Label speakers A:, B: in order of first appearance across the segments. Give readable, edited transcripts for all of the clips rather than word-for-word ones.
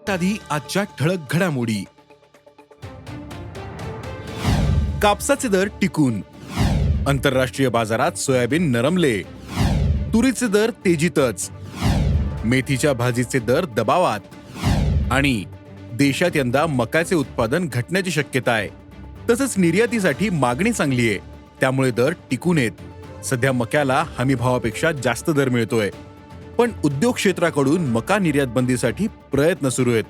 A: सगळ्यात आधी आजच्या ठळक घडामोडी. कापसाचे दर टिकून, आंतरराष्ट्रीय बाजारात सोयाबीन नरमले, तुरीचे दर तेजीतच, मेथीच्या भाजीचे दर दबावात आणि देशात यंदा मकाचे उत्पादन घटण्याची शक्यता आहे. तसंच निर्यातीसाठी मागणी चांगली आहे, त्यामुळे दर टिकून आहेत. सध्या मक्याला हमीभावापेक्षा जास्त दर मिळतोय, पण उद्योग क्षेत्राकडून मका निर्यात बंदीसाठी प्रयत्न सुरू आहेत.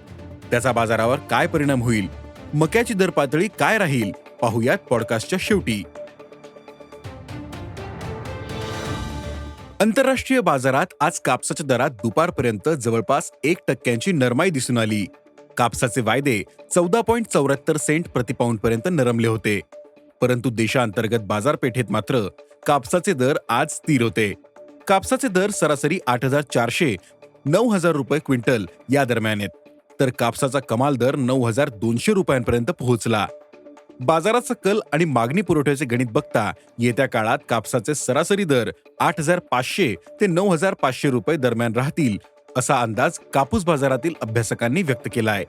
A: त्याचा बाजारावर काय परिणाम होईल, मक्याची दर पातळी काय राहील, पाहूयात पॉडकास्टच्या शेवटी. आंतरराष्ट्रीय बाजारात आज कापसाच्या दरात दुपारपर्यंत जवळपास 1% नरमाई दिसून आली. कापसाचे वायदे 14.74 सेंट प्रतिपाऊंडपर्यंत नरमले होते, परंतु देशांतर्गत बाजारपेठेत मात्र कापसाचे दर आज स्थिर होते. कापसाचे दर सरासरी 8,400 9,000 रुपये क्विंटल या दरम्यान आहेत, तर कापसाचा कमाल दर 9,200 रुपयांपर्यंत पोहोचला. बाजाराचा कल आणि मागणी पुरवठ्याचे गणित बघता येत्या काळात कापसाचे सरासरी दर 8,500 ते 9,500 रुपये दरम्यान राहतील, असा अंदाज कापूस बाजारातील अभ्यासकांनी व्यक्त केला आहे.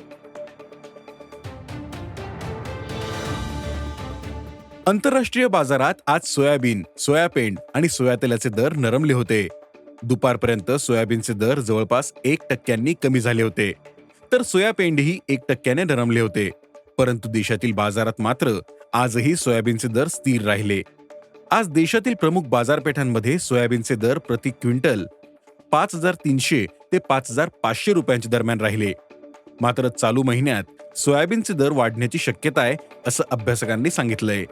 A: आंतरराष्ट्रीय बाजारात आज सोयाबीन, सोयापेंड आणि सोयातेलाचे दर नरमले होते. दुपारपर्यंत सोयाबीनचे दर जवळपास 1% कमी झाले होते, तर सोयापेंडही 1% नरमले होते. परंतु देशातील बाजारात मात्र आजही सोयाबीनचे दर स्थिर राहिले. आज देशातील प्रमुख बाजारपेठांमध्ये सोयाबीनचे दर प्रति क्विंटल 5,300 ते 5,500 रुपयांच्या दरम्यान राहिले. मात्र चालू महिन्यात सोयाबीनचे दर वाढण्याची शक्यता आहे, असं अभ्यासकांनी सांगितलंय.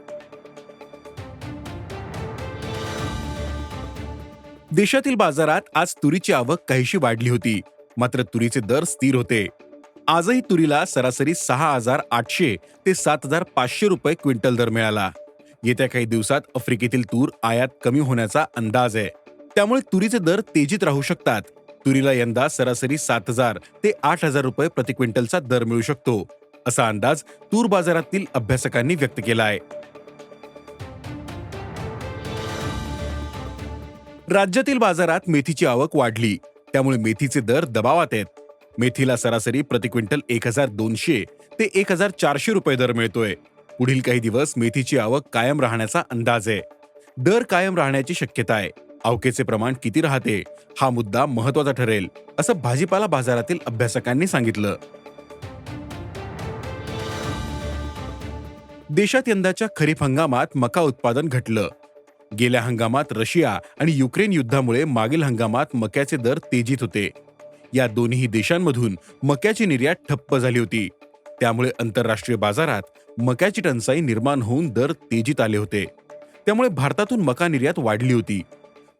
A: देशातील बाजारात आज तुरीची आवक काहीशी वाढली होती, मात्र तुरीचे दर स्थिर होते. आजही तुरीला सरासरी 6,800 ते 7,500 रुपये क्विंटल दर मिळाला. येत्या काही दिवसात आफ्रिकेतील तूर आयात कमी होण्याचा अंदाज आहे, त्यामुळे तुरीचे दर तेजीत राहू शकतात. तुरीला यंदा सरासरी 7,000 ते 8,000 रुपये प्रति क्विंटलचा दर मिळू शकतो, असा अंदाज तूर बाजारातील अभ्यासकांनी व्यक्त केला आहे. राज्यातील बाजारात मेथीची आवक वाढली, त्यामुळे मेथीचे दर दबावात आहेत. मेथीला सरासरी प्रति क्विंटल 1,200 ते 1,400 रुपये दर मिळतोय. पुढील काही दिवस मेथीची आवक कायम राहण्याचा अंदाज आहे. दर कायम राहण्याची शक्यता आहे. आवकेचे प्रमाण किती राहते हा मुद्दा महत्वाचा ठरेल, असं भाजीपाला बाजारातील अभ्यासकांनी सांगितलं. देशात यंदाच्या खरीप हंगामात मका उत्पादन घटलं. गेल्या हंगामात रशिया आणि युक्रेन युद्धामुळे मागील हंगामात मक्याचे दर तेजीत होते. या दोन्ही देशांमधून मक्याची निर्यात ठप्प झाली होती, त्यामुळे आंतरराष्ट्रीय बाजारात मक्याची टंचाई निर्माण होऊन दर तेजीत आले होते. त्यामुळे भारतातून मका निर्यात वाढली होती.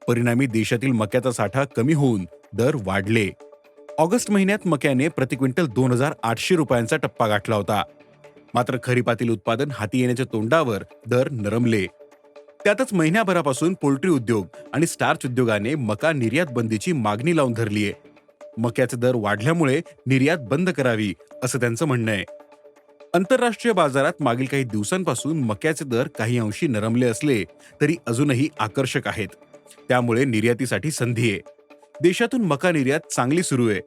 A: परिणामी देशातील मक्याचा साठा कमी होऊन दर वाढले. ऑगस्ट महिन्यात मक्याने प्रति क्विंटल 2,800 रुपयांचा टप्पा गाठला होता. मात्र खरीपातील उत्पादन हाती येण्याच्या तोंडावर दर नरमले. त्यातच महिन्याभरापासून पोल्ट्री उद्योग आणि स्टार्च उद्योगाने मका निर्यात बंदीची मागणी लावून धरलीय. मक्याचे दर वाढल्यामुळे निर्यात बंद करावी, असं त्यांचं म्हणणं आहे. आंतरराष्ट्रीय बाजारात मागील काही दिवसांपासून मक्याचे दर काही अंशी नरमले असले तरी अजूनही आकर्षक आहेत, त्यामुळे निर्यातीसाठी संधी आहे. देशातून मका निर्यात चांगली सुरू आहे.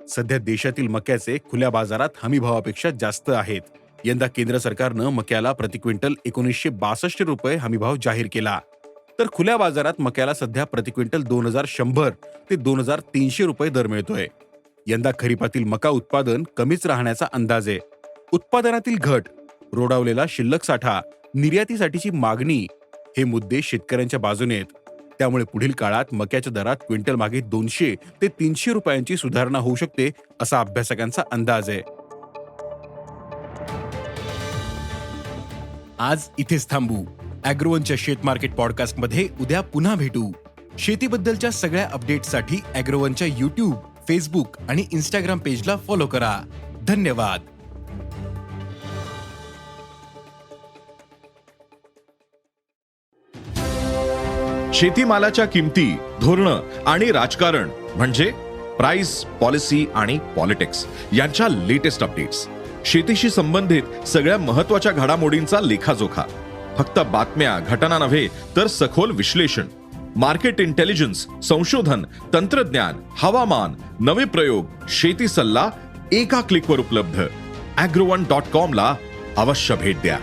A: सध्या देशातील मक्याचे खुल्या बाजारात हमीभावापेक्षा जास्त आहेत. यंदा केंद्र सरकारनं मक्याला प्रति क्विंटल 1,962 रुपये हमीभाव जाहीर केला, तर खुल्या बाजारात मक्याला सध्या प्रति क्विंटल 2,100 ते 2,300 रुपये दर मिळतोय. यंदा खरीपातील मका उत्पादन कमीच राहण्याचा अंदाज आहे. उत्पादनातील घट, रोडावलेला शिल्लक साठा, निर्यातीसाठीची मागणी हे मुद्दे शेतकऱ्यांच्या बाजूने आहेत. त्यामुळे पुढील काळात मक्याच्या दरात क्विंटल मागे 200 ते 300 रुपयांची सुधारणा होऊ शकते, असा अभ्यासकांचा अंदाज आहे. आज इथेच थांबू. अॅग्रोवनच्या शेत मार्केट पॉडकास्टमध्ये उद्या पुन्हा भेटू. शेतीबद्दलच्या सगळ्या अपडेट्ससाठी अॅग्रोवनच्या YouTube, फेसबुक आणि इंस्टाग्राम पेजला फॉलो करा. धन्यवाद.
B: शेतीमालाच्या किमती, धोरणं आणि राजकारण म्हणजे प्राइस, पॉलिसी आणि पॉलिटिक्स यांच्या लेटेस्ट अपडेट्स. शेतीशी संबंधित सगळ्या महत्त्वाच्या घडामोडींचा लेखाजोखा. फक्त बातम्या, घटना नव्हे तर सखोल विश्लेषण. मार्केट इंटेलिजन्स, संशोधन, तंत्रज्ञान, हवामान, नवे प्रयोग, शेती सल्ला एका क्लिकवर उपलब्ध. agrowon.com ला अवश्य भेट द्या.